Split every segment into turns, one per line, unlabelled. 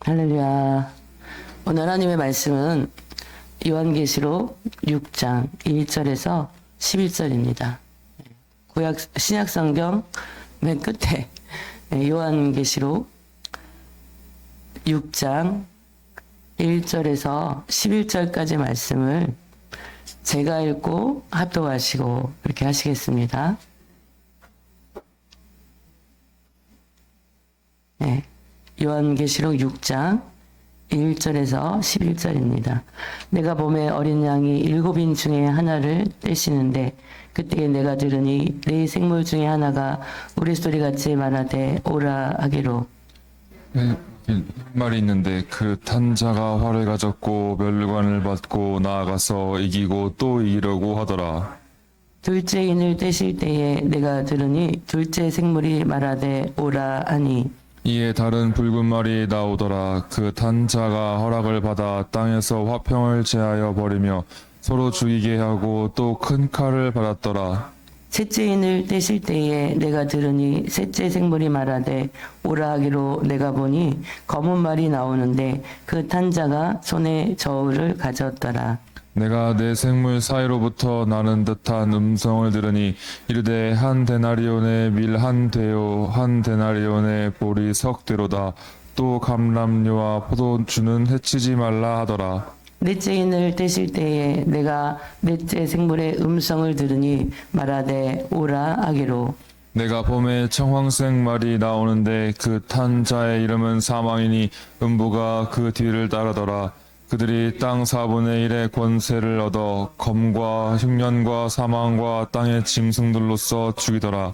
할렐루야. 오늘 하나님의 말씀은 요한계시록 6장 1절에서 11절입니다. 구약 신약 성경 맨 끝에 요한계시록 6장 1절에서 11절까지 말씀을 제가 읽고 합독하시고 이렇게 하시겠습니다. 네. 요한계시록 6장 1절에서 11절입니다. 내가 봄에 어린 양이 7인 중에 하나를 떼시는데 그때에 내가 들으니 네 생물 중에 하나가 우리 소리같이 말하되 오라 하기로.
말이 있는데 그 탄자가 활을 가졌고 멸관을 받고 나아가서 이기고 또 이기려고 하더라.
둘째 인을 떼실 때에 내가 들으니 둘째 생물이 말하되 오라 하니
이에 다른 붉은 말이 나오더라. 그 탄자가 허락을 받아 땅에서 화평을 제하여 버리며 서로 죽이게 하고 또 큰 칼을 받았더라.
셋째 인을 떼실 때에 내가 들으니 셋째 생물이 말하되 오라 하기로 내가 보니 검은 말이 나오는데 그 탄자가 손에 저울을 가졌더라.
내가 내 생물 사이로부터 나는 듯한 음성을 들으니 이르되 한 데나리온의 밀 한 되요 한 데나리온의 보리 석 되로다. 또 감람류와 포도주는 해치지 말라 하더라.
넷째 인을 떼실 때에 내가 넷째 생물의 음성을 들으니 말하되 오라 하기로.
내가 봄에 청황색 말이 나오는데 그 탄자의 이름은 사망이니 음부가 그 뒤를 따르더라. 그들이 땅 4분의 1의 권세를 얻어 검과 흉년과 사망과 땅의 짐승들로서 죽이더라.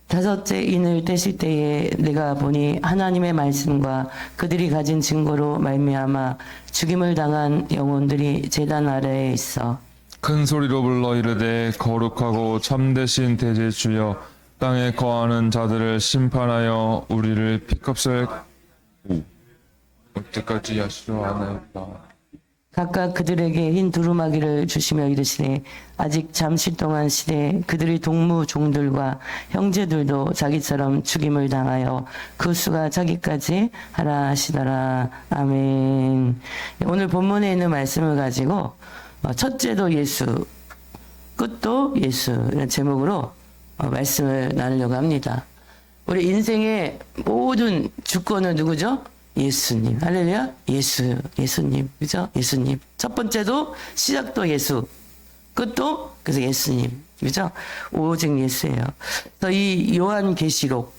다섯째 인을 떼실 때에 내가 보니 하나님의 말씀과 그들이 가진 증거로 말미암아 죽임을 당한 영혼들이 제단 아래에 있어
큰 소리로 불러 이르되 거룩하고 참되신 대제주여 땅에 거하는 자들을 심판하여 우리를 피값을 어때까지 하시려 하나이까.
각각 그들에게 흰 두루마기를 주시며 이르시되 아직 잠시 동안 시대 그들의 동무 종들과 형제들도 자기처럼 죽임을 당하여 그 수가 자기까지 하라 하시더라. 아멘. 오늘 본문에 있는 말씀을 가지고 첫째도 예수 끝도 예수 이런 제목으로 말씀을 나누려고 합니다. 우리 인생의 모든 주권은 누구죠? 예수님. 할렐루야. 예수님. 그죠? 예수님. 첫 번째도 시작도 예수. 끝도 그래서 예수님. 그죠? 오직 예수예요. 그래서 이 요한계시록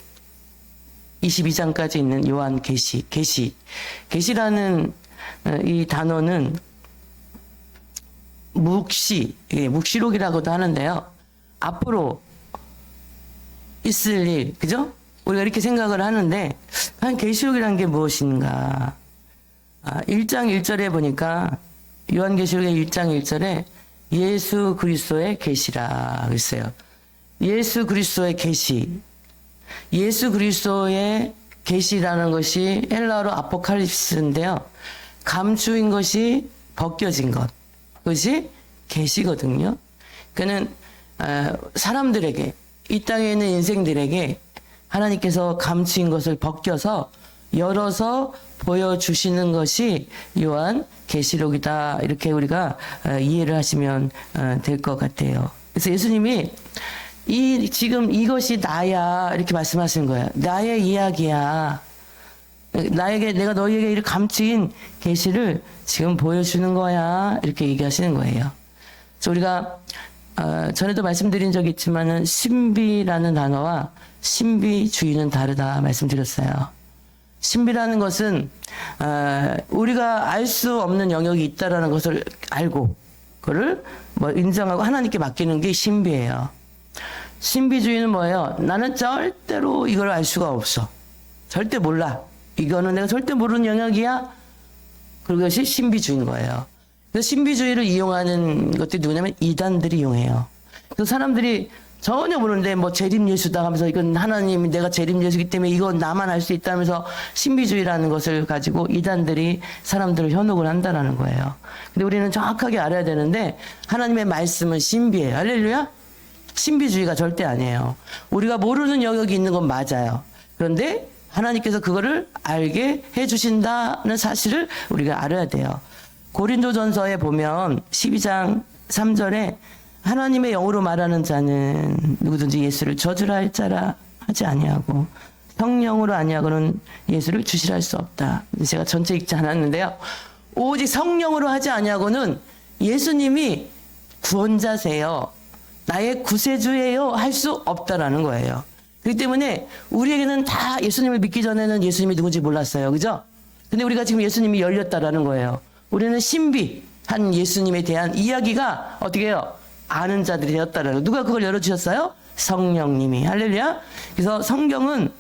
22장까지 있는 계시라는 이 단어는 묵시록이라고도 하는데요. 앞으로 있을 일, 그죠? 우리가 이렇게 생각을 하는데 한 계시록이란 게 무엇인가? 1장 1절에 보니까 요한계시록의 1장 1절에 예수 그리스도의 계시라 그랬어요. 예수 그리스도의 계시. 예수 그리스도의 계시라는 것이 헬라어로 아포칼립스인데요. 감추인 것이 벗겨진 것. 그것이 계시거든요. 그는 사람들에게 이 땅에 있는 인생들에게 하나님께서 감추인 것을 벗겨서 열어서 보여주시는 것이 요한 계시록이다. 이렇게 우리가 이해를 하시면 될 것 같아요. 그래서 예수님이 지금 이것이 나야 이렇게 말씀하시는 거예요. 나의 이야기야. 내가 너희에게 이렇게 감추인 계시를 지금 보여주는 거야. 이렇게 얘기하시는 거예요. 그래서 우리가 전에도 말씀드린 적이 있지만은 신비라는 단어와 신비주의는 다르다 말씀드렸어요. 신비라는 것은 우리가 알 수 없는 영역이 있다라는 것을 알고 그거를 인정하고 하나님께 맡기는 게 신비예요. 신비주의는 뭐예요? 나는 절대로 이걸 알 수가 없어. 절대 몰라. 이거는 내가 절대 모르는 영역이야. 그것이 신비주의인 거예요. 그래서 신비주의를 이용하는 것들이 누구냐면 이단들이 이용해요. 그 사람들이 전혀 모르는데 재림 예수다 하면서 이건 하나님이 내가 재림 예수기 때문에 이건 나만 알 수 있다면서 신비주의라는 것을 가지고 이단들이 사람들을 현혹을 한다는 거예요. 근데 우리는 정확하게 알아야 되는데 하나님의 말씀은 신비예요. 할렐루야. 신비주의가 절대 아니에요. 우리가 모르는 영역이 있는 건 맞아요. 그런데 하나님께서 그거를 알게 해주신다는 사실을 우리가 알아야 돼요. 고린도전서에 보면 12장 3절에 하나님의 영으로 말하는 자는 누구든지 예수를 저주라 할 자라 하지 아니하고 성령으로 아니하고는 예수를 주시라 할 수 없다. 제가 전체 읽지 않았는데요. 오직 성령으로 하지 아니하고는 예수님이 구원자세요, 나의 구세주예요 할 수 없다라는 거예요. 그렇기 때문에 우리에게는 다 예수님을 믿기 전에는 예수님이 누군지 몰랐어요. 그죠? 근데 우리가 지금 예수님이 열렸다라는 거예요. 우리는 신비한 예수님에 대한 이야기가 어떻게 해요? 아는 자들이 되었다라는 거예요. 누가 그걸 열어주셨어요? 성령님이. 할렐루야. 그래서 성경은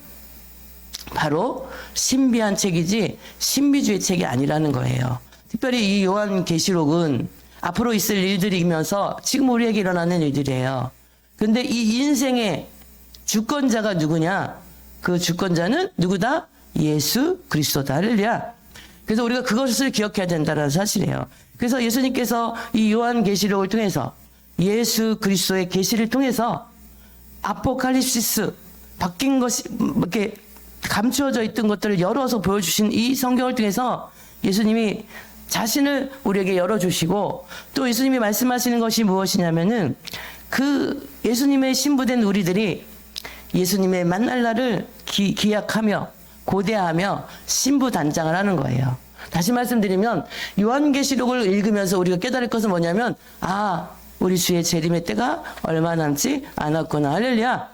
바로 신비한 책이지 신비주의 책이 아니라는 거예요. 특별히 이 요한계시록은 앞으로 있을 일들이면서 지금 우리에게 일어나는 일들이에요. 근데 이 인생의 주권자가 누구냐? 그 주권자는 누구다? 예수 그리스도다. 할렐루야. 그래서 우리가 그것을 기억해야 된다는 사실이에요. 그래서 예수님께서 이 요한계시록을 통해서 예수 그리스도의 계시를 통해서 아포칼립시스 바뀐 것이 이렇게 감추어져 있던 것들을 열어서 보여주신 이 성경을 통해서 예수님이 자신을 우리에게 열어주시고 또 예수님이 말씀하시는 것이 무엇이냐면은 그 예수님의 신부된 우리들이 예수님의 만날 날을 기약하며 고대하며 신부 단장을 하는 거예요. 다시 말씀드리면 요한계시록을 읽으면서 우리가 깨달을 것은 뭐냐면 우리 주의 재림의 때가 얼마 남지 않았구나. 할렐루야.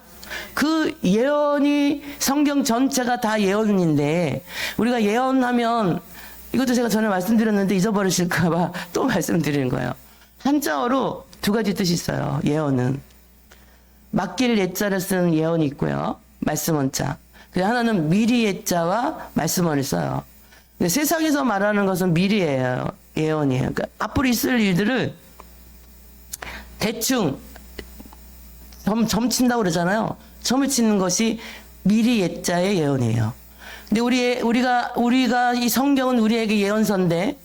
그 예언이 성경 전체가 다 예언인데 우리가 예언하면 이것도 제가 전에 말씀드렸는데 잊어버리실까봐 또 말씀드리는 거예요. 한자어로 두 가지 뜻이 있어요. 예언은 맡길 예자를 쓰는 예언이 있고요. 말씀 원자. 그리고 하나는 미리 예자와 말씀 원을 써요. 근데 세상에서 말하는 것은 미리예요. 예언이에요. 그러니까 앞으로 있을 일들을 대충 점 친다고 그러잖아요. 점을 치는 것이 미리 예자의 예언이에요. 근데 우리가 이 성경은 우리에게 예언서인데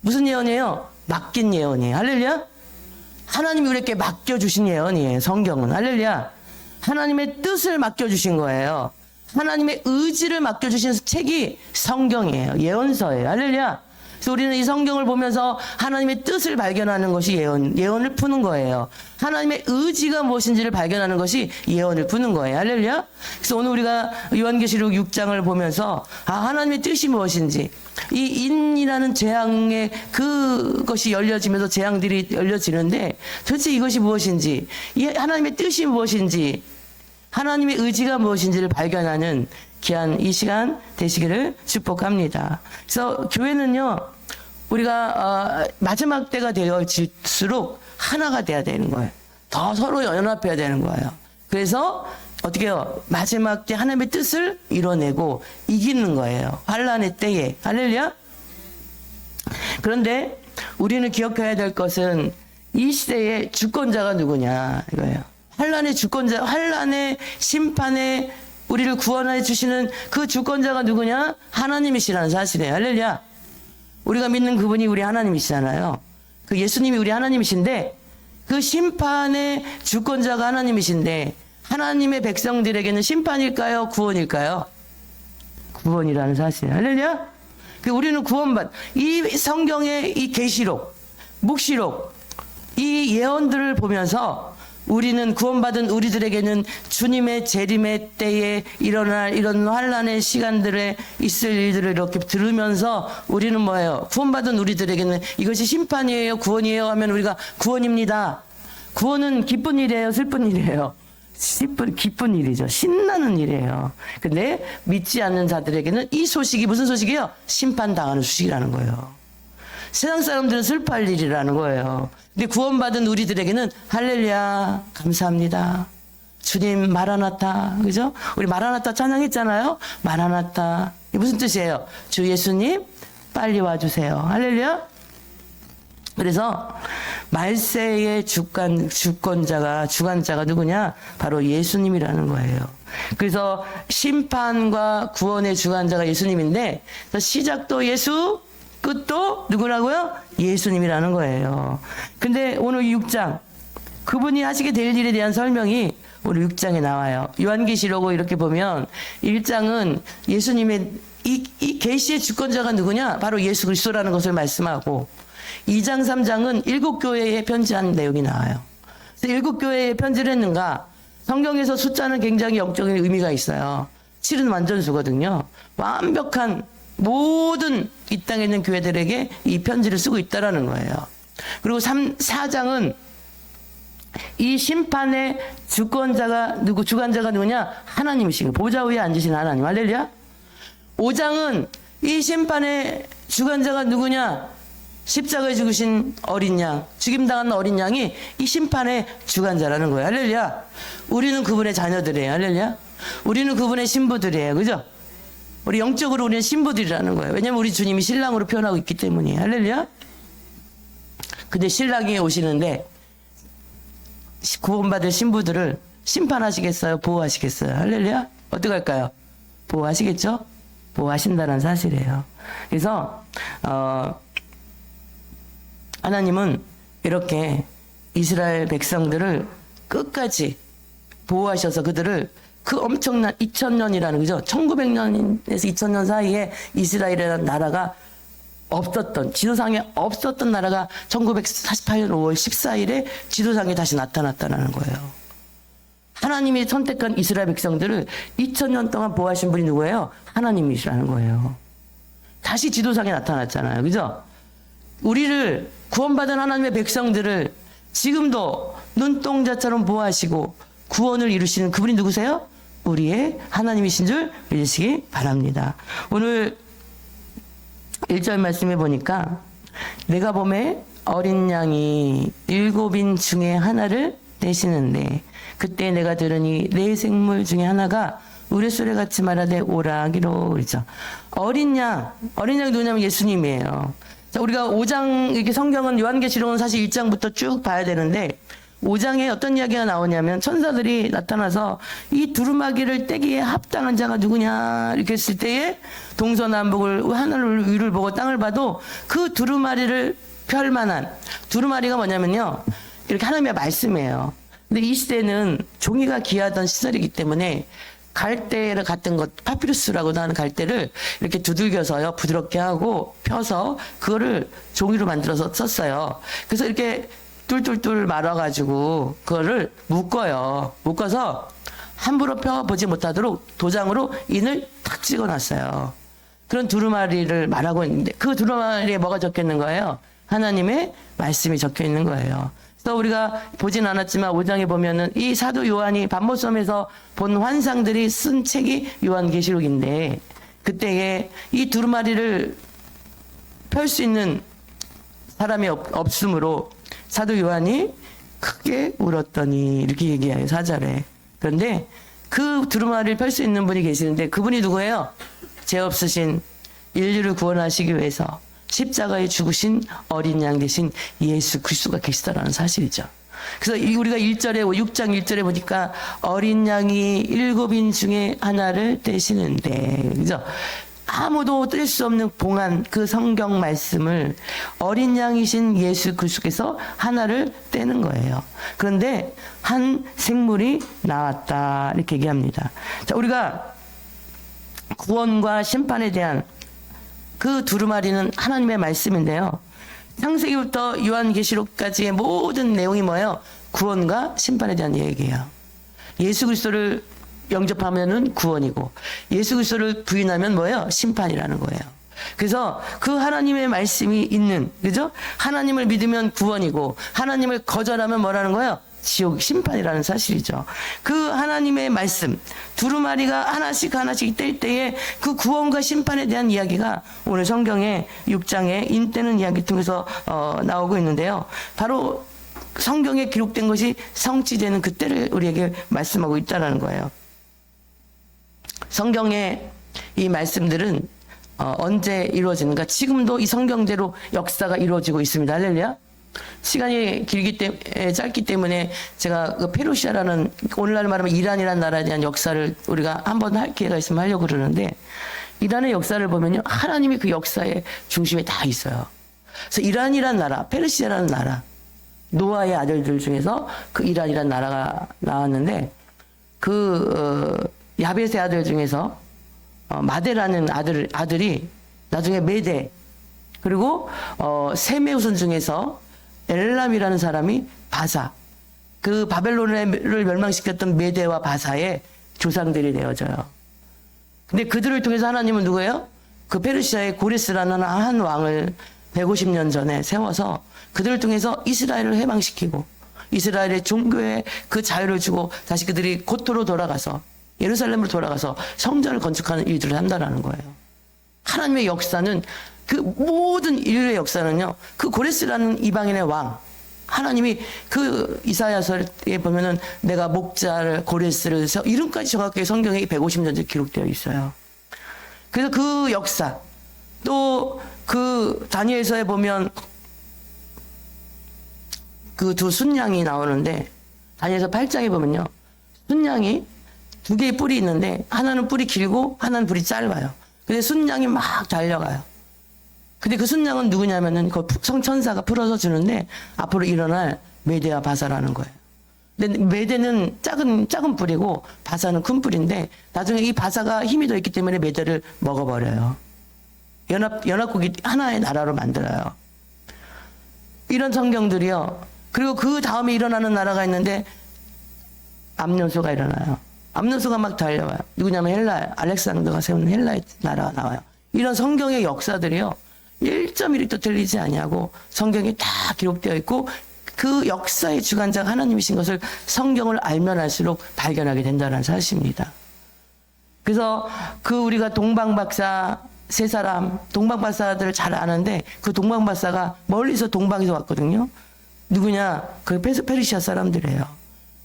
무슨 예언이에요? 맡긴 예언이에요. 할렐루야. 하나님이 우리에게 맡겨주신 예언이에요. 성경은. 할렐루야. 하나님의 뜻을 맡겨주신 거예요. 하나님의 의지를 맡겨주신 책이 성경이에요. 예언서예요. 할렐루야. 그래서 우리는 이 성경을 보면서 하나님의 뜻을 발견하는 것이 예언을 푸는 거예요. 하나님의 의지가 무엇인지를 발견하는 것이 예언을 푸는 거예요. 할렐루야. 그래서 오늘 우리가 요한계시록 6장을 보면서 하나님의 뜻이 무엇인지, 이 인이라는 재앙의 그것이 열려지면서 재앙들이 열려지는데 도대체 이것이 무엇인지, 이 하나님의 뜻이 무엇인지, 하나님의 의지가 무엇인지를 발견하는 귀한 이 시간 되시기를 축복합니다. 그래서 교회는요, 우리가 마지막 때가 되어질수록 하나가 돼야 되는 거예요. 더 서로 연합해야 되는 거예요. 그래서 어떻게 해요? 마지막 때 하나님의 뜻을 이뤄내고 이기는 거예요. 환란의 때에. 할렐루야. 그런데 우리는 기억해야 될 것은 이 시대의 주권자가 누구냐 이거예요. 환란의 주권자, 환란의 심판에 우리를 구원해 주시는 그 주권자가 누구냐? 하나님이시라는 사실이에요. 할렐루야. 우리가 믿는 그분이 우리 하나님이시잖아요. 그 예수님이 우리 하나님이신데 그 심판의 주권자가 하나님이신데 하나님의 백성들에게는 심판일까요? 구원일까요? 구원이라는 사실이에요. 할렐루야. 우리는 이 성경의 이 계시록, 묵시록, 이 예언들을 보면서 우리는 구원받은 우리들에게는 주님의 재림의 때에 일어날 이런 환란의 시간들에 있을 일들을 이렇게 들으면서 우리는 뭐예요? 구원받은 우리들에게는 이것이 심판이에요? 구원이에요? 하면 우리가 구원입니다. 구원은 기쁜 일이에요? 슬픈 일이에요? 기쁜 일이죠. 신나는 일이에요. 근데 믿지 않는 자들에게는 이 소식이 무슨 소식이에요? 심판당하는 소식이라는 거예요. 세상 사람들은 슬퍼할 일이라는 거예요. 근데 구원받은 우리들에게는 할렐루야, 감사합니다. 주님 마라나타, 그죠? 우리 마라나타 찬양했잖아요. 마라나타. 이게 무슨 뜻이에요? 주 예수님 빨리 와주세요. 할렐루야. 그래서 말세의 주관자가 누구냐? 바로 예수님이라는 거예요. 그래서 심판과 구원의 주관자가 예수님인데 시작도 예수, 끝도 누구라고요? 예수님이라는 거예요. 근데 오늘 6장 그분이 하시게 될 일에 대한 설명이 오늘 6장에 나와요. 요한계시록 이렇게 보면 1장은 예수님의 이 계시의 주권자가 누구냐? 바로 예수 그리스도라는 것을 말씀하고 2장, 3장은 7교회에 편지한 내용이 나와요. 그래서 7교회에 편지를 했는가? 성경에서 숫자는 굉장히 영적인 의미가 있어요. 7은 완전수거든요. 완벽한 모든 이 땅에 있는 교회들에게 이 편지를 쓰고 있다라는 거예요. 그리고 4장은 이 심판의 주권자가 주관자가 누구냐? 하나님이시고 보좌 위에 앉으신 하나님. 할렐루야. 5장은 이 심판의 주관자가 누구냐? 십자가에 죽으신 어린 양, 죽임당한 어린 양이 이 심판의 주관자라는 거예요. 할렐루야. 우리는 그분의 자녀들이에요. 할렐루야. 우리는 그분의 신부들이에요. 그죠? 우리 영적으로 우리는 신부들이라는 거예요. 왜냐면 우리 주님이 신랑으로 표현하고 있기 때문이에요. 할렐루야. 근데 신랑이 오시는데 구원받을 신부들을 심판하시겠어요? 보호하시겠어요? 할렐루야. 어떻게 할까요? 보호하시겠죠? 보호하신다는 사실이에요. 그래서 하나님은 이렇게 이스라엘 백성들을 끝까지 보호하셔서 그들을 그 엄청난 2000년이라는 거죠. 1900년에서 2000년 사이에 이스라엘이라는 나라가 없었던, 지도상에 없었던 나라가 1948년 5월 14일에 지도상에 다시 나타났다는 거예요. 하나님이 선택한 이스라엘 백성들을 2000년 동안 보호하신 분이 누구예요? 하나님이시라는 거예요. 다시 지도상에 나타났잖아요. 그죠? 우리를 구원받은 하나님의 백성들을 지금도 눈동자처럼 보호하시고 구원을 이루시는 그분이 누구세요? 우리의 하나님이신 줄 믿으시기 바랍니다. 오늘 1절 말씀해 보니까 내가 봄에 어린 양이 7인 중에 하나를 떼시는데 그때 내가 들으니 네 생물 중에 하나가 우레소리같이 말하되 오라 하기로 그러죠. 어린 양이 누구냐면 예수님이에요. 자, 우리가 5장 이렇게 성경은 요한계시록은 사실 1장부터 쭉 봐야 되는데 5장에 어떤 이야기가 나오냐면 천사들이 나타나서 이 두루마기를 떼기에 합당한 자가 누구냐 이렇게 했을 때에 동서남북을 하늘을 위를 보고 땅을 봐도 그 두루마리를 펼 만한 두루마리가 뭐냐면요 이렇게 하나님의 말씀이에요. 근데 이 시대는 종이가 귀하던 시절이기 때문에 갈대 같은 것, 파피루스라고도 하는 갈대를 이렇게 두들겨서요, 부드럽게 하고 펴서 그거를 종이로 만들어서 썼어요. 그래서 이렇게 뚫뚫뚫 말아가지고 그거를 묶어요. 묶어서 함부로 펴보지 못하도록 도장으로 인을 탁 찍어놨어요. 그런 두루마리를 말하고 있는데 그 두루마리에 뭐가 적혀 있는 거예요? 하나님의 말씀이 적혀 있는 거예요. 그래서 우리가 보진 않았지만 5장에 보면은 이 사도 요한이 밤모섬에서 본 환상들이 쓴 책이 요한계시록인데 그때에 이 두루마리를 펼 수 있는 사람이 없으므로 사도 요한이 크게 울었더니 이렇게 얘기해요. 4절에. 그런데 그 두루마리를 펼 수 있는 분이 계시는데 그분이 누구예요? 죄 없으신 인류를 구원하시기 위해서 십자가에 죽으신 어린 양 대신 예수 그리스도가 계시다라는 사실이죠. 그래서 우리가 1절에 6장 1절에 보니까 어린 양이 7인 중에 하나를 떼시는데 그죠? 아무도 뗄 수 없는 봉한 그 성경 말씀을 어린 양이신 예수 그리스도께서 하나를 떼는 거예요. 그런데 한 생물이 나왔다 이렇게 얘기합니다. 자, 우리가 구원과 심판에 대한 그 두루마리는 하나님의 말씀인데요. 창세기부터 요한계시록까지의 모든 내용이 뭐예요? 구원과 심판에 대한 얘기예요. 예수 그리스도를 영접하면은 구원이고 예수 그리스도를 부인하면 뭐예요? 심판이라는 거예요. 그래서 그 하나님의 말씀이 있는 그죠? 하나님을 믿으면 구원이고 하나님을 거절하면 뭐라는 거예요? 지옥 심판이라는 사실이죠. 그 하나님의 말씀 두루마리가 하나씩 뗄 때에 그 구원과 심판에 대한 이야기가 오늘 성경의 6장에 인떼는 이야기 통해서 나오고 있는데요. 바로 성경에 기록된 것이 성취되는 그때를 우리에게 말씀하고 있다는 거예요. 성경의 이 말씀들은 언제 이루어지는가? 지금도 이 성경대로 역사가 이루어지고 있습니다. 할렐루야. 시간이 짧기 때문에 제가 그 페르시아라는 오늘날 말하면 이란이라는 나라에 대한 역사를 우리가 한번 할 기회가 있으면 하려고 그러는데 이란의 역사를 보면요 하나님이 그 역사의 중심에 다 있어요. 그래서 이란이라는 나라, 페르시아라는 나라 노아의 아들들 중에서 그 이란이라는 나라가 나왔는데 야벳의 아들 중에서 마데라는 아들이 나중에 메데, 그리고 셈의 후손 중에서 엘람이라는 사람이 바사, 그 바벨론을 멸망시켰던 메데와 바사의 조상들이 되어져요. 근데 그들을 통해서 하나님은 누구예요? 그 페르시아의 고레스라는 한 왕을 150년 전에 세워서 그들을 통해서 이스라엘을 해방시키고 이스라엘의 종교에 그 자유를 주고 다시 그들이 고토로 돌아가서 예루살렘으로 돌아가서 성전을 건축하는 일들을 한다라는 거예요. 하나님의 역사는, 그 모든 인류의 역사는요, 그 고레스라는 이방인의 왕, 하나님이 그 이사야서에 보면은 내가 목자를 고레스를 해서 이름까지 정확하게 성경에 150년 전 기록되어 있어요. 그래서 그 역사, 또 그 다니엘서에 보면 그 두 순양이 나오는데, 다니엘서 8장에 보면요, 순양이 두 개의 뿔이 있는데 하나는 뿔이 길고 하나는 뿔이 짧아요. 근데 순양이 막 달려가요. 근데 그 순양은 누구냐면은 그 성천사가 풀어서 주는데 앞으로 일어날 메대와 바사라는 거예요. 근데 메대는 작은 뿔이고 바사는 큰 뿔인데 나중에 이 바사가 힘이 더 있기 때문에 메대를 먹어버려요. 연합국이 하나의 나라로 만들어요. 이런 성경들이요. 그리고 그 다음에 일어나는 나라가 있는데 암년소가 일어나요. 암년소가 막 달려와요. 누구냐면 알렉산더가 세운 헬라의 나라가 나와요. 이런 성경의 역사들이요, 1.1도 틀리지 아니하고 성경에 다 기록되어 있고 그 역사의 주관자가 하나님이신 것을 성경을 알면 알수록 발견하게 된다는 사실입니다. 그래서 우리가 동방박사 세 사람, 동방박사들 잘 아는데 그 동방박사가 멀리서 동방에서 왔거든요. 누구냐? 그 페르시아 사람들이에요.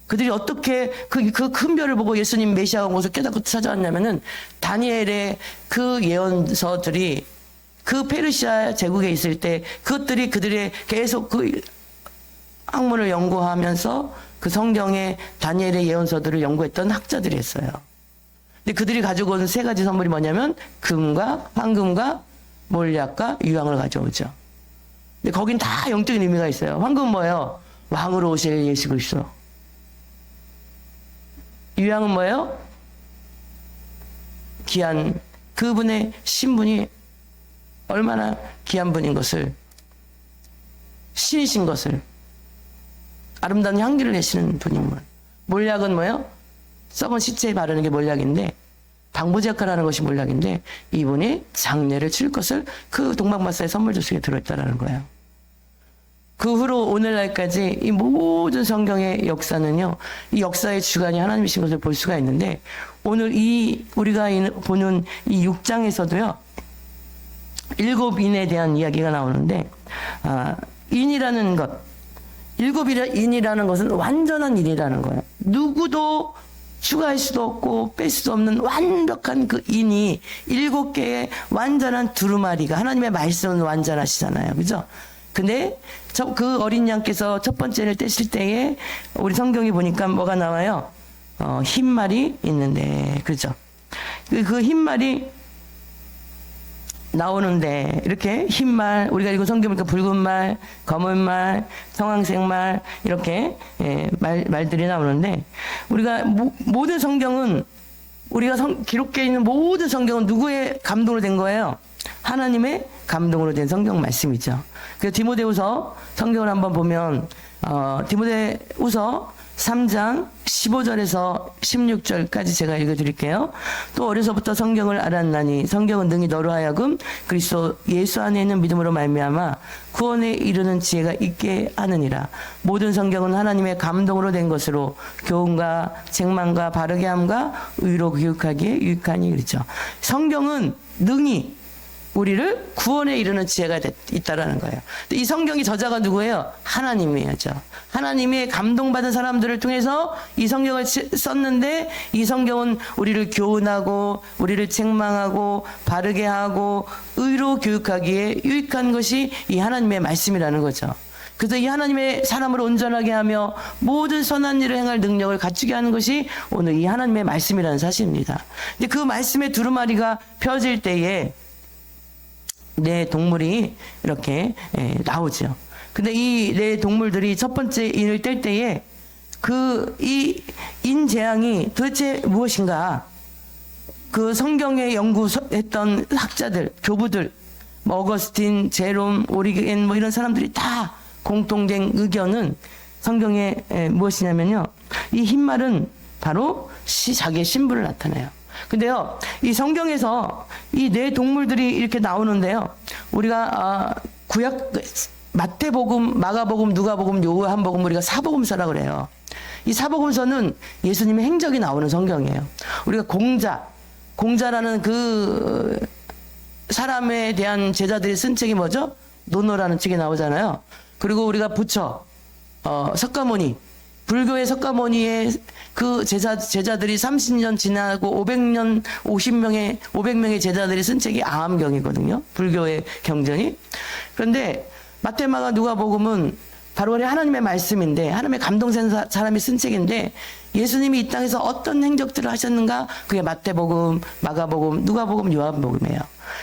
그들이 어떻게 그 큰 별을 보고 예수님 메시아가 온 것을 깨닫고 찾아왔냐면은 다니엘의 그 예언서들이 그 페르시아 제국에 있을 때 그것들이 그들의 계속 그 학문을 연구하면서 그 성경의 다니엘의 예언서들을 연구했던 학자들이 있어요. 근데 그들이 가지고 온 세 가지 선물이 뭐냐면 금과 황금과 몰약과 유황을 가져오죠. 근데 거긴 다 영적인 의미가 있어요. 황금은 뭐예요? 왕으로 오실 예수 그리스도. 유황은 뭐예요? 귀한 그분의 신분이 얼마나 귀한 분인 것을, 신이신 것을, 아름다운 향기를 내시는 분임을. 몰약은 뭐예요? 썩은 시체에 바르는 게 몰약인데, 방부제 역할을 하는 것이 몰약인데, 이분이 장례를 칠 것을 그 동방박사의 선물 조직에 들어있다라는 거예요. 그 후로 오늘날까지 이 모든 성경의 역사는요, 이 역사의 주관이 하나님이신 것을 볼 수가 있는데, 오늘 우리가 보는 이 6장에서도요, 7인에 대한 이야기가 나오는데, 인이라는 것, 7인이라는 것은 완전한 인이라는 거예요. 누구도 추가할 수도 없고 뺄 수도 없는 완벽한 그 인이 7개의 완전한 두루마리가, 하나님의 말씀은 완전하시잖아요. 그죠? 근데 그 어린 양께서 첫 번째를 떼실 때에 우리 성경이 보니까 뭐가 나와요? 흰말이 있는데, 그죠? 그 흰말이 나오는데, 이렇게 흰말, 우리가 읽은 성경 보니까 붉은 말, 검은 말, 청황색 말, 이렇게 말들이 나오는데, 우리가 모든 성경은, 우리가 기록되어 있는 모든 성경은 누구의 감동으로 된 거예요? 하나님의 감동으로 된 성경 말씀이죠. 그래서 디모데후서 성경을 한번 보면, 디모데후서 3장 15절에서 16절까지 제가 읽어드릴게요. 또 어려서부터 성경을 알았나니 성경은 능히 너로 하여금 그리스도 예수 안에 있는 믿음으로 말미암아 구원에 이르는 지혜가 있게 하느니라. 모든 성경은 하나님의 감동으로 된 것으로 교훈과 책망과 바르게 함과 의로 교육하기에 유익하니, 그렇죠. 성경은 능히 우리를 구원에 이르는 지혜가 있다라는 거예요. 근데 이 성경의 저자가 누구예요? 하나님이죠. 하나님의 감동받은 사람들을 통해서 이 성경을 썼는데, 이 성경은 우리를 교훈하고 우리를 책망하고 바르게 하고 의로 교육하기에 유익한 것이 이 하나님의 말씀이라는 거죠. 그래서 이 하나님의 사람을 온전하게 하며 모든 선한 일을 행할 능력을 갖추게 하는 것이 오늘 이 하나님의 말씀이라는 사실입니다. 근데 그 말씀의 두루마리가 펴질 때에 내 동물이 이렇게 나오죠. 근데 이 네 동물들이 첫 번째 인을 뗄 때에 이 인재앙이 도대체 무엇인가? 그 성경에 연구했던 학자들, 교부들, 뭐 어거스틴, 제롬, 오리겐 뭐 이런 사람들이 다 공통된 의견은 성경에 무엇이냐면요. 이 흰말은 바로 자기의 신분을 나타내요. 근데요, 이 성경에서 이 네 동물들이 이렇게 나오는데요. 우리가 구약 마태복음, 마가복음, 누가복음, 요한복음 우리가 사복음서라고 그래요. 이 사복음서는 예수님의 행적이 나오는 성경이에요. 우리가 공자라는 그 사람에 대한 제자들이 쓴 책이 뭐죠? 논어라는 책이 나오잖아요. 그리고 우리가 부처, 석가모니, 불교의 석가모니의 그 제자들이 30년 지나고 500명의 제자들이 쓴 책이 아함경이거든요. 불교의 경전이. 그런데 마태마가 누가복음은 바로 하나님의 말씀인데, 하나님의 감동된 사람이 쓴 책인데, 예수님이 이 땅에서 어떤 행적들을 하셨는가? 그게 마태복음, 마가복음, 누가복음, 요한복음이에요.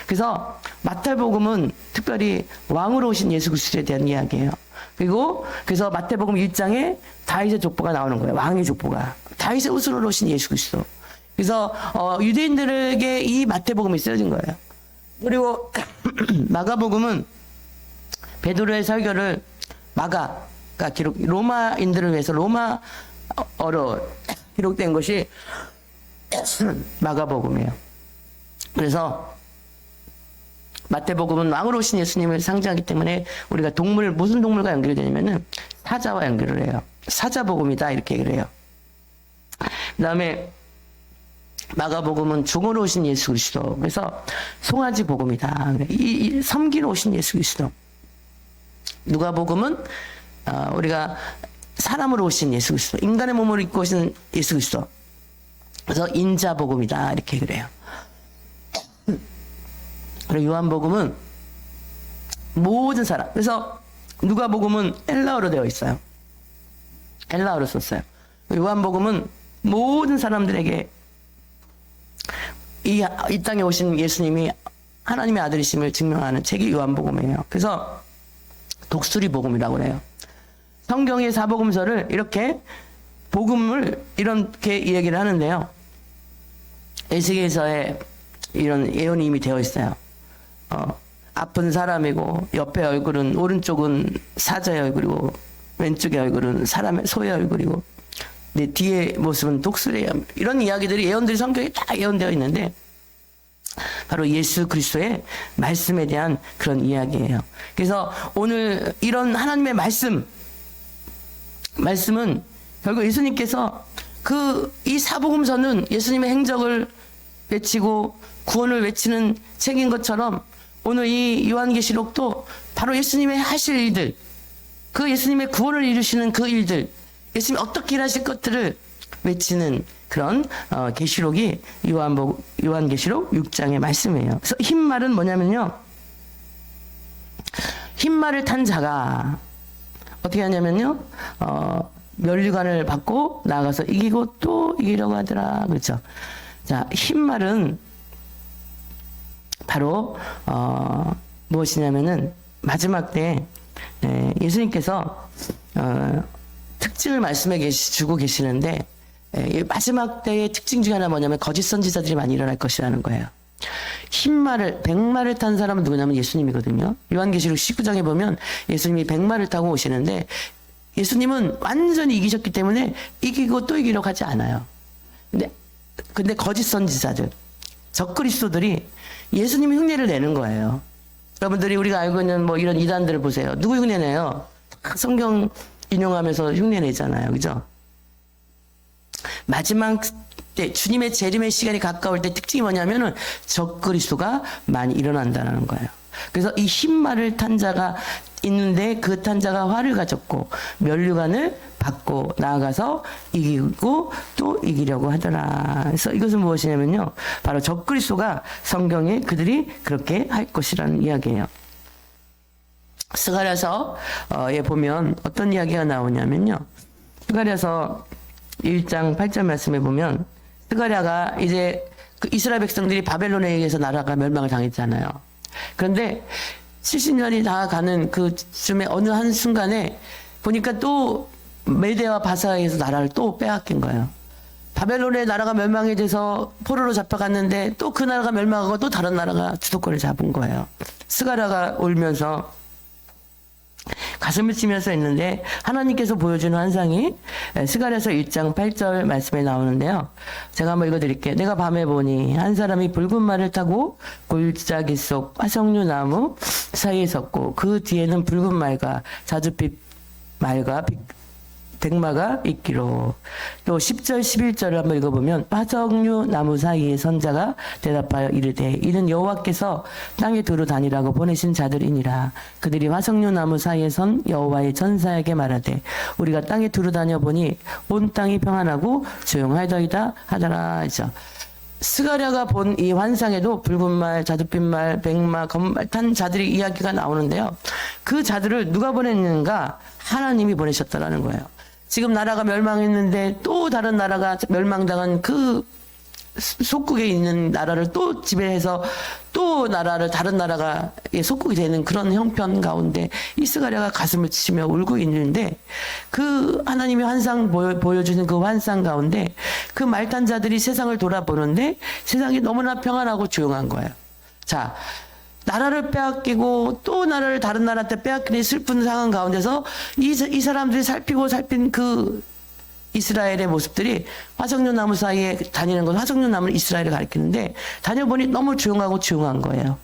그래서 마태복음은 특별히 왕으로 오신 예수 그리스도에 대한 이야기예요. 그래서 마태복음 1장에 다윗의 족보가 나오는 거예요. 왕의 족보가. 다윗의 후손으로 오신 예수 그리스도. 그래서 유대인들에게 이 마태복음이 쓰여진 거예요. 그리고 마가복음은 베드로의 설교를 마가가 로마인들을 위해서 로마어로 기록된 것이 마가복음이에요. 그래서 마태복음은 왕으로 오신 예수님을 상징하기 때문에 우리가 무슨 동물과 연결이 되냐면은 사자와 연결을 해요. 사자복음이다 이렇게 얘기를 해요. 그 다음에 마가복음은 종으로 오신 예수 그리스도. 그래서 송아지 복음이다. 이 섬기러 오신 예수 그리스도. 누가복음은 우리가 사람으로 오신 예수 그리스도, 인간의 몸을 입고 오신 예수 그리스도. 그래서 인자복음이다 이렇게 그래요. 그리고 요한복음은 모든 사람. 그래서 누가복음은 헬라어로 되어 있어요. 헬라어로 썼어요. 요한복음은 모든 사람들에게 이 땅에 오신 예수님이 하나님의 아들이심을 증명하는 책이 요한복음이에요. 그래서 독수리 복음이라고 그래요. 성경의 사복음서를 이렇게 복음을 이렇게 얘기를 하는데요. 에스겔서에 이런 예언이 이미 되어 있어요. 아픈 사람이고 옆에 얼굴은 오른쪽은 사자의 얼굴이고 왼쪽의 얼굴은 사람의 소의 얼굴이고 내 뒤에 모습은 독수리예요. 이런 이야기들이 예언들이 성경에 다 예언되어 있는데 바로 예수 그리스도의 말씀에 대한 그런 이야기예요. 그래서 오늘 이런 하나님의 말씀은 결국 예수님께서 이 사복음서는 예수님의 행적을 외치고 구원을 외치는 책인 것처럼 오늘 이 요한계시록도 바로 예수님의 하실 일들, 그 예수님의 구원을 이루시는 그 일들, 예수님이 어떻게 일하실 것들을 외치는 그런 계시록이 요한계시록 6장의 말씀이에요. 그래서 흰 말은 뭐냐면요. 흰 말을 탄 자가 어떻게 하냐면요. 면류관을 받고 나아가서 이기고 또 이기려고 하더라. 그렇죠. 자, 흰 말은 바로 무엇이냐면은 마지막 때 예수님께서 특징을 말씀해 주고 계시는데 마지막 때의 특징 중에 하나 뭐냐면 거짓 선지자들이 많이 일어날 것이라는 거예요. 백마를 탄 사람은 누구냐면 예수님이거든요. 요한계시록 19장에 보면 예수님이 백마를 타고 오시는데 예수님은 완전히 이기셨기 때문에 이기고 또 이기려고 하지 않아요. 근데 거짓 선지자들, 적그리스도들이 예수님의 흉내를 내는 거예요. 여러분들이 우리가 알고 있는 뭐 이런 이단들을 보세요. 누구 흉내내요? 성경 인용하면서 흉내내잖아요. 그죠? 마지막 때 주님의 재림의 시간이 가까울 때 특징이 뭐냐면은 적그리스도가 많이 일어난다는 거예요. 그래서 이 흰 말을 탄 자가 있는데 그 탄 자가 활을 가졌고 면류관을 받고 나아가서 이기고 또 이기려고 하더라. 그래서 이것은 무엇이냐면요. 바로 적그리스도가 성경에 그들이 그렇게 할 것이라는 이야기예요. 스가랴서에 보면 어떤 이야기가 나오냐면요. 스가랴서 1장 8절 말씀에 보면 스가랴가 이제 그 이스라엘 백성들이 바벨론에 의해서 나라가 멸망을 당했잖아요. 그런데 70년이 다 가는 그쯤에 어느 한 순간에 보니까 또 메대와 바사에서 나라를 또 빼앗긴 거예요. 바벨론의 나라가 멸망이 돼서 포로로 잡혀갔는데 또 그 나라가 멸망하고 또 다른 나라가 주도권을 잡은 거예요. 스가랴가 울면서 가슴을 치면서 있는데 하나님께서 보여주는 환상이 스가랴서 1장 8절 말씀에 나오는데요. 제가 한번 읽어드릴게요. 내가 밤에 보니 한 사람이 붉은 말을 타고 골짜기 속 화석류 나무 사이에 섰고 그 뒤에는 붉은 말과 자줏빛 말과 백마가 있기로. 또 10절 11절을 한번 읽어보면 화석류 나무 사이에 선자가 대답하여 이르되 이는 여호와께서 땅에 두루 다니라고 보내신 자들이니라. 그들이 화석류 나무 사이에 선 여호와의 천사에게 말하되 우리가 땅에 두루 다녀보니 온 땅이 평안하고 조용하더이다 하더라. 스가랴가 본 이 환상에도 붉은 말, 자줏빛 말, 백마, 검말 탄 자들의 이야기가 나오는데요. 그 자들을 누가 보냈는가? 하나님이 보내셨다라는 거예요. 지금 나라가 멸망했는데 또 다른 나라가 멸망당한 그 속국에 있는 나라를 또 지배해서 또 나라를 다른 나라가 속국이 되는 그런 형편 가운데 이 스가랴가 가슴을 치며 울고 있는데 그 하나님의 환상 보여주는 그 환상 가운데 그 말탄 자들이 세상을 돌아보는데 세상이 너무나 평안하고 조용한 거예요. 자, 나라를 빼앗기고 또 나라를 다른 나라한테 빼앗기는 슬픈 상황 가운데서 이 사람들이 살핀 그 이스라엘의 모습들이 화석류 나무 사이에 다니는 건 화석류 나무는 이스라엘을 가리키는데 다녀보니 너무 조용한 거예요.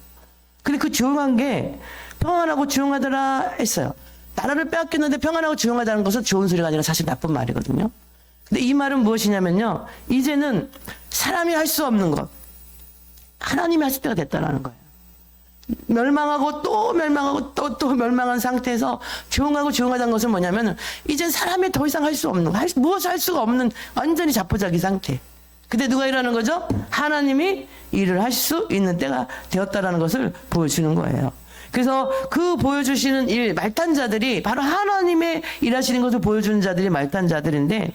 근데 그 조용한 게 평안하고 조용하더라 했어요. 나라를 빼앗겼는데 평안하고 조용하다는 것은 좋은 소리가 아니라 사실 나쁜 말이거든요. 근데 이 말은 무엇이냐면요. 이제는 사람이 할 수 없는 것 하나님이 하실 때가 됐다라는 거예요. 멸망하고 또 멸망한 상태에서 조용하다는 것은 뭐냐면 이젠 사람이 더 이상 할 수 없는 무엇을 할 수가 없는 완전히 자포자기 상태. 근데 누가 일하는 거죠? 하나님이 일을 할 수 있는 때가 되었다라는 것을 보여주는 거예요. 그래서 그 보여주시는 일 말탄 자들이 바로 하나님의 일하시는 것을 보여주는 자들이 말탄 자들인데,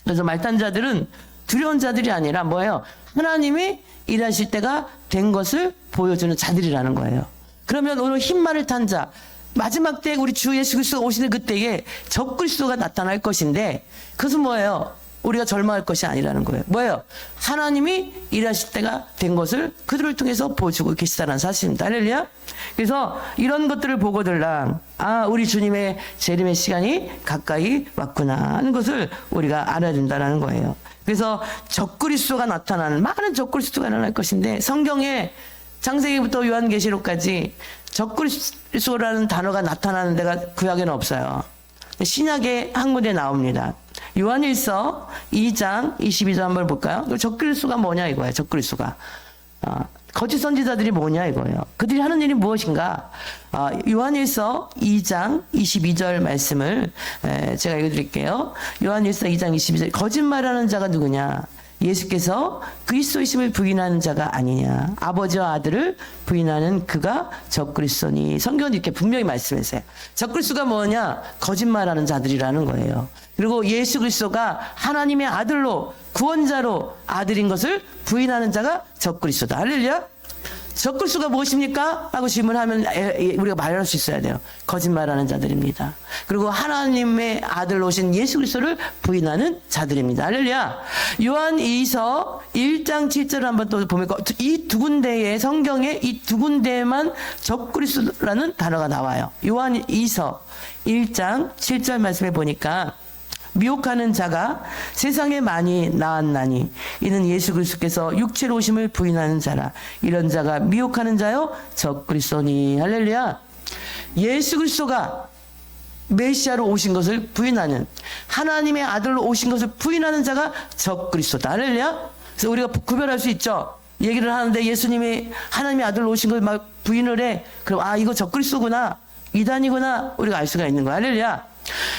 그래서 말탄 자들은 두려운 자들이 아니라 뭐예요? 하나님이 일하실 때가 된 것을 보여주는 자들이라는 거예요. 그러면 오늘 흰말을 탄 자, 마지막 때 우리 주 예수 그리스도가 오시는 그때에 적그리스도가 나타날 것인데 그것은 뭐예요? 우리가 절망할 것이 아니라는 거예요. 뭐예요? 하나님이 일하실 때가 된 것을 그들을 통해서 보여주고 계시다는 사실입니다. 할렐루야. 그래서 이런 것들을 보고들랑 우리 주님의 재림의 시간이 가까이 왔구나 하는 것을 우리가 알아야 된다는 거예요. 그래서 적그리스도가 나타나는 많은 적그리스도가 일어날 것인데 성경에 창세기부터 요한계시록까지 적그리스도라는 단어가 나타나는 데가 구약에는 없어요. 신약에 한 군데 나옵니다. 요한일서 2장 22절 한번 볼까요? 적그리스도가 뭐냐 이거예요. 적그리스도가 거짓 선지자들이 뭐냐 이거예요. 그들이 하는 일이 무엇인가? 요한일서 2장 22절 말씀을 제가 읽어드릴게요. 요한일서 2장 22절 거짓말하는 자가 누구냐? 예수께서 그리스도이심을 부인하는 자가 아니냐. 아버지와 아들을 부인하는 그가 적그리스도니. 성경은 이렇게 분명히 말씀했어요. 적그리스도가 뭐냐? 거짓말하는 자들이라는 거예요. 그리고 예수 그리스도가 하나님의 아들로 구원자로 아들인 것을 부인하는 자가 적그리스도다. 할렐루야. 적그리스도가 무엇입니까? 하고 질문하면 우리가 말할 수 있어야 돼요. 거짓말하는 자들입니다. 그리고 하나님의 아들로 오신 예수 그리스도를 부인하는 자들입니다. 할렐루야. 요한 2서 1장 7절을 한번 또 보면 이 두 군데의 성경에 이 두 군데에만 적그리스도라는 단어가 나와요. 요한 2서 1장 7절 말씀에 보니까 미혹하는 자가 세상에 많이 나왔나니 이는 예수 그리스도께서 육체로 오심을 부인하는 자라. 이런 자가 미혹하는 자요 적그리스도니. 할렐루야. 예수 그리스도가 메시아로 오신 것을 부인하는, 하나님의 아들로 오신 것을 부인하는 자가 적그리스도다. 할렐루야. 그래서 우리가 구별할 수 있죠. 얘기를 하는데 예수님이 하나님의 아들로 오신 걸 막 부인을 해. 그럼 이거 적그리스도구나, 이단이구나, 우리가 알 수가 있는 거야. 할렐루야.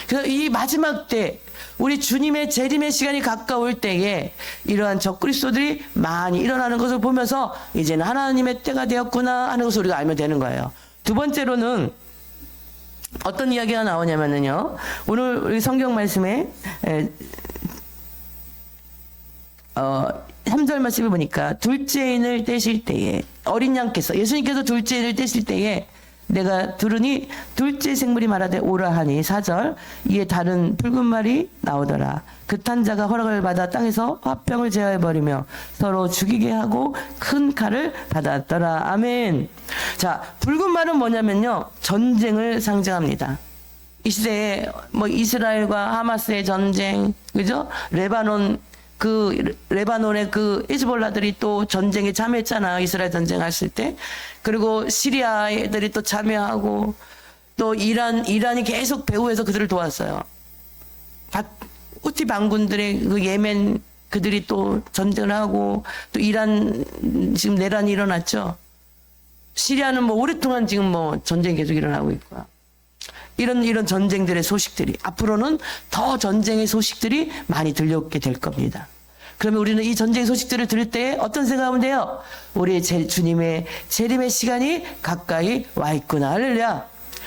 그래서 이 마지막 때 우리 주님의 재림의 시간이 가까울 때에 이러한 적그리스도들이 많이 일어나는 것을 보면서 이제는 하나님의 때가 되었구나 하는 것을 우리가 알면 되는 거예요. 두 번째로는 어떤 이야기가 나오냐면요. 오늘 우리 성경 말씀에 3절 말씀을 보니까 둘째인을 떼실 때에 어린 양께서 예수님께서 둘째인을 떼실 때에 내가 들으니 둘째 생물이 말하되 오라 하니 4절 이에 다른 붉은 말이 나오더라. 그 탄자가 허락을 받아 땅에서 화병을 제어해 버리며 서로 죽이게 하고 큰 칼을 받았더라. 아멘. 자, 붉은 말은 뭐냐면요, 전쟁을 상징합니다. 이 시대에 뭐 이스라엘과 하마스의 전쟁, 그죠? 레바논의 그 히즈볼라들이 또 전쟁에 참여했잖아요. 이스라엘 전쟁했을 때. 그리고 시리아 애들이 또 참여하고, 또 이란이 계속 배후에서 그들을 도왔어요. 후티 반군들의 그 예멘 그들이 또 전쟁을 하고, 또 이란 지금 내란이 일어났죠. 시리아는 뭐 오랫동안 지금 뭐 전쟁이 계속 일어나고 있고요. 이런 전쟁들의 소식들이 앞으로는 더 전쟁의 소식들이 많이 들려오게 될 겁니다. 그러면 우리는 이 전쟁 소식들을 들을 때 어떤 생각하면 돼요? 우리 주님의 재림의 시간이 가까이 와 있구나. 할렐루야.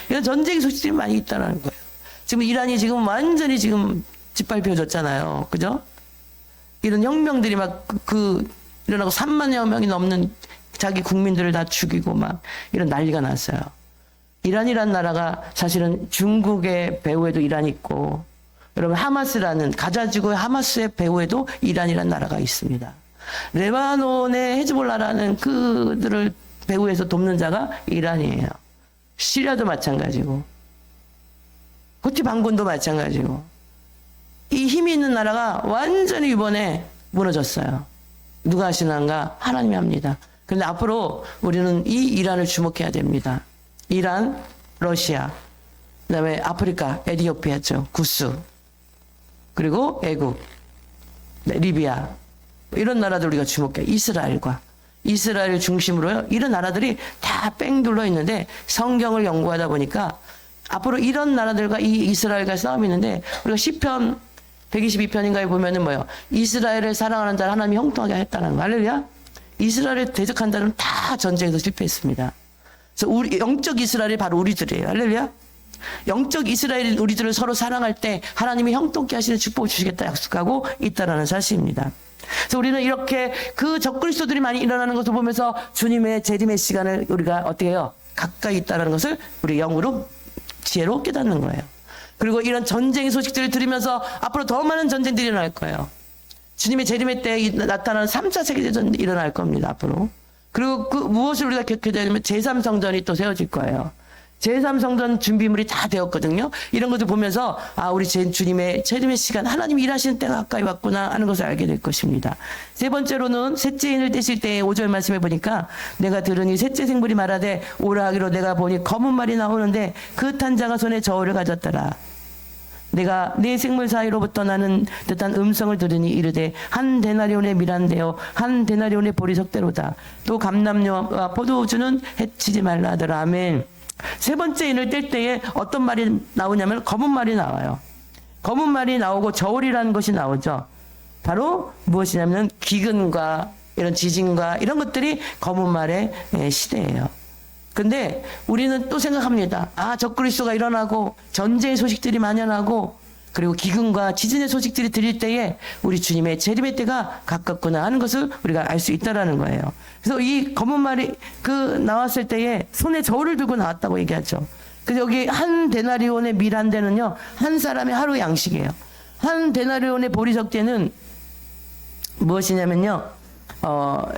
이런 전쟁 소식들이 많이 있다는 거예요. 지금 이란이 지금 완전히 지금 짓밟혀졌잖아요. 그죠? 이런 혁명들이 막 일어나고 3만여 명이 넘는 자기 국민들을 다 죽이고 막 이런 난리가 났어요. 이란이란 나라가 사실은 중국의 배후에도 이란이 있고, 여러분 하마스라는 가자 지구의 하마스의 배후에도 이란이란 나라가 있습니다. 레바논의 헤즈볼라라는 그들을 배후에서 돕는 자가 이란이에요. 시리아도 마찬가지고, 후티 반군도 마찬가지고, 이 힘이 있는 나라가 완전히 이번에 무너졌어요. 누가 하시는가? 하나님이 합니다. 그런데 앞으로 우리는 이 이란을 주목해야 됩니다. 이란, 러시아, 그다음에 아프리카, 에티오피아죠. 구스, 그리고 애국, 리비아, 이런 나라들 우리가 주목해. 이스라엘 중심으로요. 이런 나라들이 다 뺑 둘러 있는데 성경을 연구하다 보니까 앞으로 이런 나라들과 이 이스라엘과 싸움이 있는데, 우리가 시편 122편인가에 보면은 뭐요? 이스라엘을 사랑하는 자를 하나님이 형통하게 했다는 거. 할렐루야. 이스라엘을 대적한 자는 다 전쟁에서 실패했습니다. 그래서 우리 영적 이스라엘이 바로 우리들이에요. 할렐루야. 영적 이스라엘 우리들을 서로 사랑할 때 하나님이 형통케 하시는 축복을 주시겠다 약속하고 있다라는 사실입니다. 그래서 우리는 이렇게 그 적그리스도들이 많이 일어나는 것을 보면서 주님의 재림의 시간을 우리가 어떻게 해요? 가까이 있다는 것을 우리 영으로 지혜로 깨닫는 거예요. 그리고 이런 전쟁의 소식들을 들으면서 앞으로 더 많은 전쟁들이 일어날 거예요. 주님의 재림의 때에 나타나는 3차 세계대전이 일어날 겁니다. 앞으로. 그리고 그 무엇을 우리가 겪게 되냐면 제3성전이 또 세워질 거예요. 제3성전 준비물이 다 되었거든요. 이런 것을 보면서 우리 주님의 재림의 시간, 하나님이 일하시는 때가 가까이 왔구나 하는 것을 알게 될 것입니다. 세 번째로는 셋째인을 떼실 때의 5절 말씀에 보니까 내가 들으니 셋째 생물이 말하되 오라 하기로 내가 보니 검은 말이 나오는데 그 탄자가 손에 저울을 가졌더라. 내가 네 생물 사이로부터 나는 듯한 음성을 들으니 이르되 한 데나리온의 미란데요 한 데나리온의 보리석대로다. 또 감람류와 포도주는 해치지 말라 하더라. 아멘. 세 번째 인을 뗄 때에 어떤 말이 나오냐면 검은 말이 나와요. 검은 말이 나오고 저울이라는 것이 나오죠. 바로 무엇이냐면 기근과 이런 지진과 이런 것들이 검은 말의 시대예요. 근데 우리는 또 생각합니다. 적그리스도가 일어나고 전쟁의 소식들이 만연하고 그리고 기근과 지진의 소식들이 들릴 때에 우리 주님의 재림의 때가 가깝구나 하는 것을 우리가 알 수 있다라는 거예요. 그래서 이 검은 말이 나왔을 때에 손에 저울을 들고 나왔다고 얘기하죠. 그래서 여기 한 데나리온의 밀한대는요, 한 사람의 하루 양식이에요. 한 데나리온의 보리석대는 무엇이냐면요,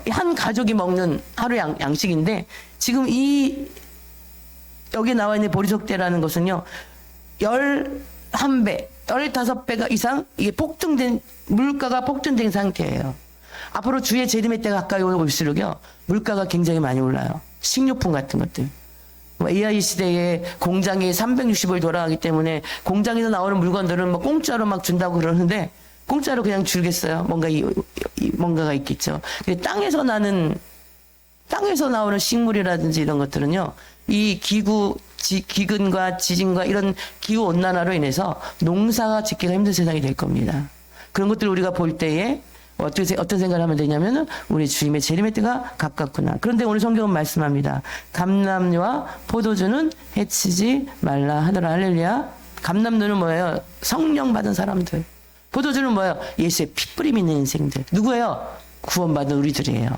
한 가족이 먹는 하루 양식인데, 지금 여기 나와 있는 보리석대라는 것은요, 11배, 15배가 이상 이게 물가가 폭등된 상태예요. 앞으로 주의 재림의 때가 가까이 올수록요, 물가가 굉장히 많이 올라요. 식료품 같은 것들. AI 시대에 공장이 360을 돌아가기 때문에 공장에서 나오는 물건들은 공짜로 막 준다고 그러는데, 공짜로 그냥 주겠어요? 뭔가가 있겠죠. 근데 땅에서 나오는 식물이라든지 이런 것들은요, 이 기근과 지진과 이런 기후 온난화로 인해서 농사가 짓기가 힘든 세상이 될 겁니다. 그런 것들을 우리가 볼 때에 어떤 생각을 하면 되냐면 우리 주님의 재림의 때가 가깝구나. 그런데 오늘 성경은 말씀합니다. 감람류와 포도주는 해치지 말라 하더라. 할렐루야. 감람류는 뭐예요? 성령 받은 사람들. 포도주는 뭐예요? 예수의 피 뿌림 있는 인생들. 누구예요? 구원받은 우리들이에요.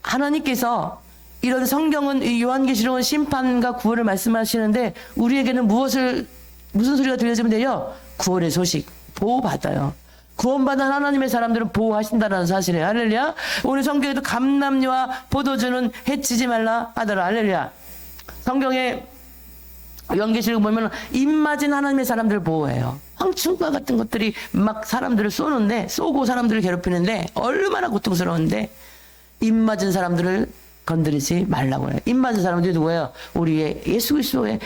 하나님께서 이런 성경은 이 요한계시록은 심판과 구원을 말씀하시는데 우리에게는 무슨 소리가 들려지면 돼요? 구원의 소식, 보호받아요. 구원받은 하나님의 사람들은 보호하신다는 사실이에요. 할렐루야. 오늘 성경에도 감람류와 포도주는 해치지 말라 하더라. 할렐루야. 성경에 요한계시록 보면 입 맞은 하나님의 사람들을 보호해요. 황충과 같은 것들이 막 사람들을 쏘고 사람들을 괴롭히는데 얼마나 고통스러운데 입 맞은 사람들을 건드리지 말라고 해요. 입 맞은 사람들이 누구예요? 우리의 예수 그리스도의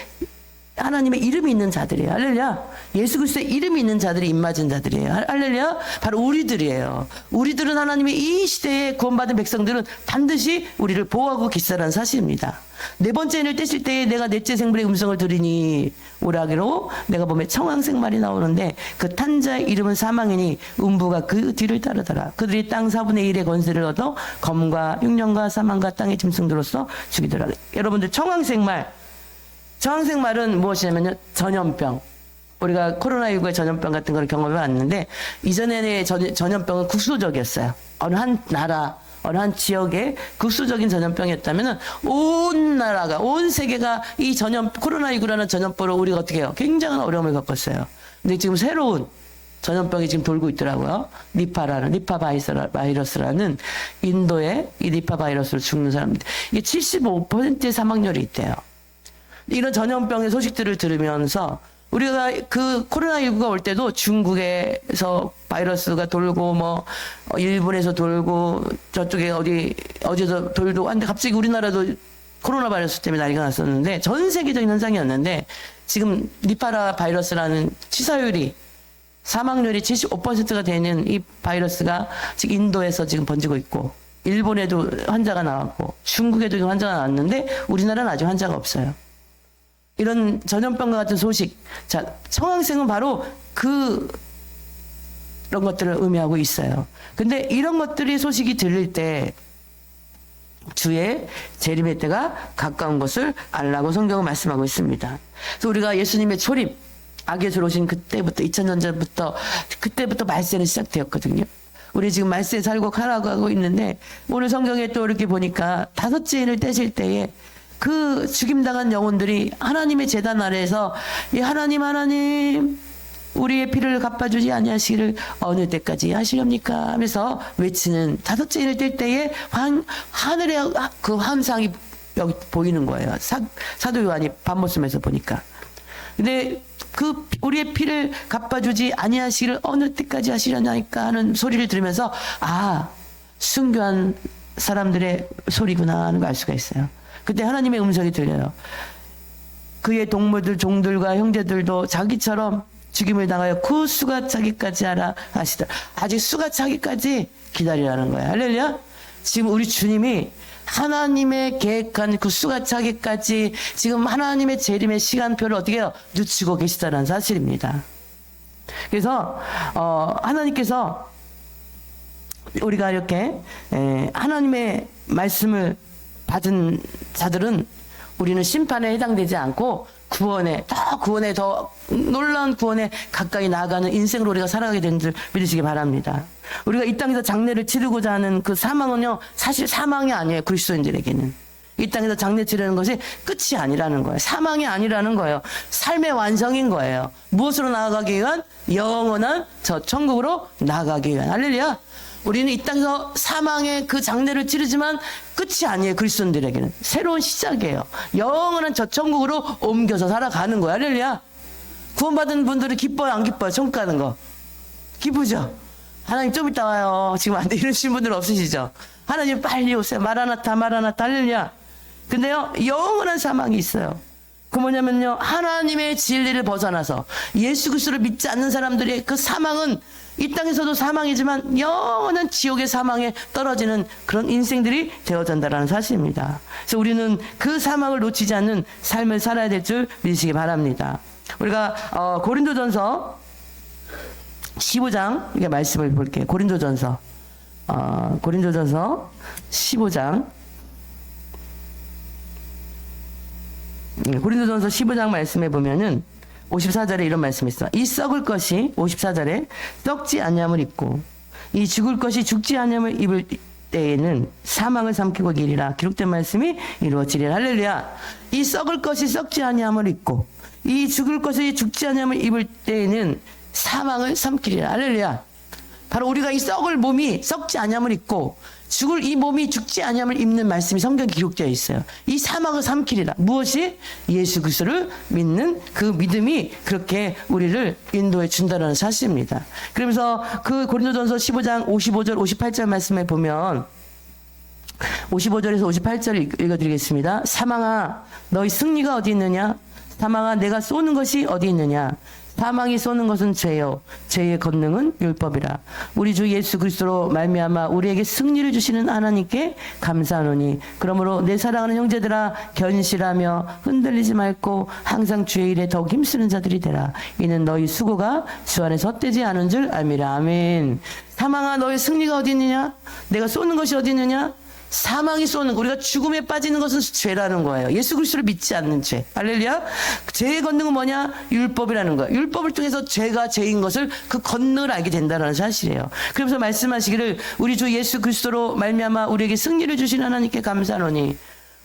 하나님의 이름이 있는 자들이에요. 할렐루야. 예수 그리스도의 이름이 있는 자들이 입 맞은 자들이에요. 할렐루야. 바로 우리들이에요. 우리들은 하나님의 이 시대에 구원받은 백성들은 반드시 우리를 보호하고 계시다는 사실입니다. 네 번째 인을 떼실 때에 내가 넷째 생물의 음성을 들으니 오라기로 내가 보면 청황색 말이 나오는데 그 탄자의 이름은 사망이니 음부가 그 뒤를 따르더라. 그들이 땅 4분의 1의 권세를 얻어 검과 흉년과 사망과 땅의 짐승들로서 죽이더라. 여러분들 청황색 말은 무엇이냐면요, 전염병. 우리가 코로나19의 전염병 같은 걸 경험해 왔는데, 이전에는 전염병은 국소적이었어요. 어느 한 나라, 어느 한 지역의 국소적인 전염병이었다면, 온 나라가, 온 세계가 이 코로나19라는 전염병으로 우리가 어떻게 해요? 굉장한 어려움을 겪었어요. 근데 지금 새로운 전염병이 지금 돌고 있더라고요. 니파 바이러스라는 인도의 이 니파 바이러스로 죽는 사람들. 이게 75%의 사망률이 있대요. 이런 전염병의 소식들을 들으면서 우리가 그 코로나19가 올 때도 중국에서 바이러스가 돌고 일본에서 돌고 저쪽에 어디서 돌고 하는데 갑자기 우리나라도 코로나 바이러스 때문에 난리가 났었는데 전 세계적인 현상이었는데 지금 니파 바이러스라는 치사율이 사망률이 75%가 되는 이 바이러스가 지금 인도에서 지금 번지고 있고 일본에도 환자가 나왔고 중국에도 환자가 나왔는데 우리나라는 아직 환자가 없어요. 이런 전염병과 같은 소식. 자, 청황색은 바로 그런 것들을 의미하고 있어요. 근데 이런 것들이 소식이 들릴 때 주의 재림의 때가 가까운 것을 알라고 성경은 말씀하고 있습니다. 그래서 우리가 예수님의 초림, 악에서 오신 그때부터 2000년 전부터 그때부터 말세는 시작되었거든요. 우리 지금 말세에 살고 살아가고 있는데 오늘 성경에 또 이렇게 보니까 다섯째 인을 떼실 때에 그 죽임당한 영혼들이 하나님의 제단 아래에서 이 하나님 우리의 피를 갚아주지 아니하시기를 어느 때까지 하시렵니까 하면서 외치는 다섯째 인을 뗄 때에 하늘의 그 환상이 여기 보이는 거예요. 사도 요한이 밤모습에서 보니까. 근데 그 우리의 피를 갚아주지 아니하시기를 어느 때까지 하시려나니까 하는 소리를 들으면서 순교한 사람들의 소리구나 하는 걸 알 수가 있어요. 그때 하나님의 음성이 들려요. 그의 동물들, 종들과 형제들도 자기처럼 죽임을 당하여 그 수가 차기까지 하라 하시더라. 아직 수가 차기까지 기다리라는 거예요. 할렐루야. 지금 우리 주님이 하나님의 계획한 그 수가 차기까지 지금 하나님의 재림의 시간표를 어떻게 해요? 늦추고 계시다는 사실입니다. 그래서 하나님께서 우리가 이렇게 하나님의 말씀을 받은 자들은 우리는 심판에 해당되지 않고 구원에 더 놀라운 구원에 가까이 나아가는 인생으로 우리가 살아가게 된 줄 믿으시기 바랍니다. 우리가 이 땅에서 장례를 치르고자 하는 그 사망은요, 사실 사망이 아니에요. 그리스도인들에게는 이 땅에서 장례 치르는 것이 끝이 아니라는 거예요. 사망이 아니라는 거예요. 삶의 완성인 거예요. 무엇으로 나아가기 위한? 영원한 저 천국으로 나아가기 위한. 할렐루야. 우리는 이 땅에서 사망의 그 장례를 치르지만 끝이 아니에요. 그리스도인들에게는 새로운 시작이에요. 영원한 저 천국으로 옮겨서 살아가는 거야. 할렐루야. 구원받은 분들은 기뻐요, 안 기뻐요? 천국 가는 거 기쁘죠? 하나님 좀 이따 와요, 지금 안 돼, 이러신 분들 없으시죠? 하나님 빨리 오세요, 마라나타 마라나타. 할렐루야. 근데요, 영원한 사망이 있어요. 그 뭐냐면요, 하나님의 진리를 벗어나서 예수 그리스도를 믿지 않는 사람들의 그 사망은 이 땅에서도 사망이지만 영원한 지옥의 사망에 떨어지는 그런 인생들이 되어진다는 사실입니다. 그래서 우리는 그 사망을 놓치지 않는 삶을 살아야 될 줄 믿으시기 바랍니다. 우리가 고린도전서 15장 이게 말씀을 볼게요. 고린도전서 15장 고린도전서 15장 말씀에 보면은 54절에 이런 말씀이 있어. 이 썩을 것이 54절에 썩지 아니함을 입고 이 죽을 것이 죽지 않음을 입을 때에는 사망을 삼키고 이기리라. 기록된 말씀이 이루어지리라. 할렐루야. 이 썩을 것이 썩지 아니함을 입고 이 죽을 것이 죽지 아니함을 입을 때에는 사망을 삼키리라. 할렐루야. 바로 우리가 이 썩을 몸이 썩지 아니함을 입고 죽을 이 몸이 죽지 아니함을 입는 말씀이 성경에 기록되어 있어요. 이 사망을 삼키리라. 무엇이? 예수 그리스도를 믿는 그 믿음이 그렇게 우리를 인도해 준다는 사실입니다. 그러면서 그 고린도전서 15장 55절 58절 말씀에 보면 55절에서 58절 읽어드리겠습니다. 사망아 너희 승리가 어디 있느냐? 사망아 내가 쏘는 것이 어디 있느냐? 사망이 쏘는 것은 죄요 죄의 권능은 율법이라. 우리 주 예수 그리스도로 말미암아 우리에게 승리를 주시는 하나님께 감사하노니 그러므로 내 사랑하는 형제들아 견실하며 흔들리지 말고 항상 주의 일에 더욱 힘쓰는 자들이 되라. 이는 너희 수고가 주 안에서 헛되지 않은 줄 알미라. 아멘. 사망아 너의 승리가 어디 있느냐? 내가 쏘는 것이 어디 있느냐? 사망이 쏘는 거, 우리가 죽음에 빠지는 것은 죄라는 거예요. 예수 그리스도를 믿지 않는 죄. 할렐루야. 죄의 권능은 뭐냐? 율법이라는 거예요. 율법을 통해서 죄가 죄인 것을 그 권능을 알게 된다는 사실이에요. 그러면서 말씀하시기를 우리 주 예수 그리스도로 말미암아 우리에게 승리를 주신 하나님께 감사하노니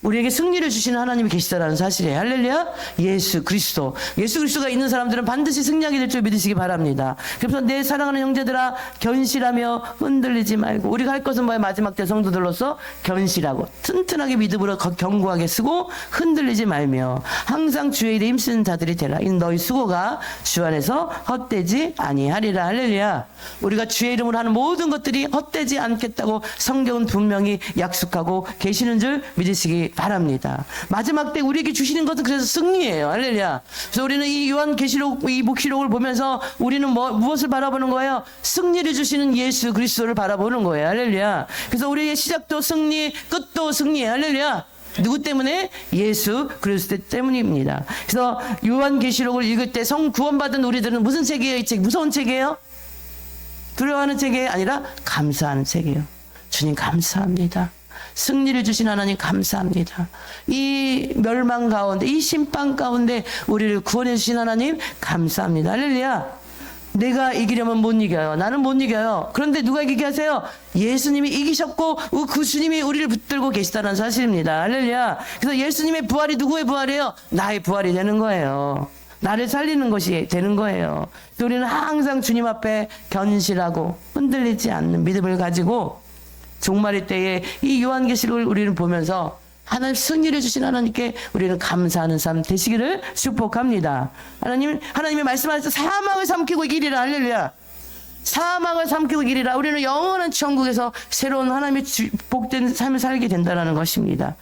우리에게 승리를 주시는 하나님이 계시다라는 사실이에요. 할렐루야. 예수 그리스도가 있는 사람들은 반드시 승리하게 될 줄 믿으시기 바랍니다. 그래서 내 사랑하는 형제들아 견실하며 흔들리지 말고 우리가 할 것은 뭐예요? 마지막 때 성도들로서 견실하고 튼튼하게 믿음으로 견고하게 쓰고 흔들리지 말며 항상 주의 일에 힘쓰는 자들이 되라. 이 너희 수고가 주 안에서 헛되지 아니하리라. 할렐루야. 우리가 주의 이름으로 하는 모든 것들이 헛되지 않겠다고 성경은 분명히 약속하고 계시는 줄 믿으시기 바랍니다. 마지막 때 우리에게 주시는 것은 그래서 승리예요. 할렐루야. 그래서 우리는 이 요한계시록 이 목시록을 보면서 우리는 무엇을 바라보는 거예요? 승리를 주시는 예수 그리스도를 바라보는 거예요. 할렐루야. 그래서 우리의 시작도 승리, 끝도 승리예요. 할렐루야. 누구 때문에? 예수 그리스도 때문입니다. 그래서 요한계시록을 읽을 때 성 구원받은 우리들은 무슨 책이에요? 이 책 무서운 책이에요? 두려워하는 책이 아니라 감사하는 책이에요. 주님 감사합니다. 승리를 주신 하나님 감사합니다. 이 멸망 가운데 이 심판 가운데 우리를 구원해 주신 하나님 감사합니다. 할렐루야. 내가 이기려면 못 이겨요. 나는 못 이겨요. 그런데 누가 이기게 하세요? 예수님이 이기셨고 그 주님이 우리를 붙들고 계시다는 사실입니다. 할렐루야. 그래서 예수님의 부활이 누구의 부활이에요? 나의 부활이 되는 거예요. 나를 살리는 것이 되는 거예요. 우리는 항상 주님 앞에 견실하고 흔들리지 않는 믿음을 가지고 종말의 때에 이 요한계시록을 우리는 보면서 하나님 승리를 주신 하나님께 우리는 감사하는 삶 되시기를 축복합니다. 하나님의 말씀하셔서 사망을 삼키고 이기리라. 할렐루야. 사망을 삼키고 이기리라. 우리는 영원한 천국에서 새로운 하나님의 복된 삶을 살게 된다는 것입니다.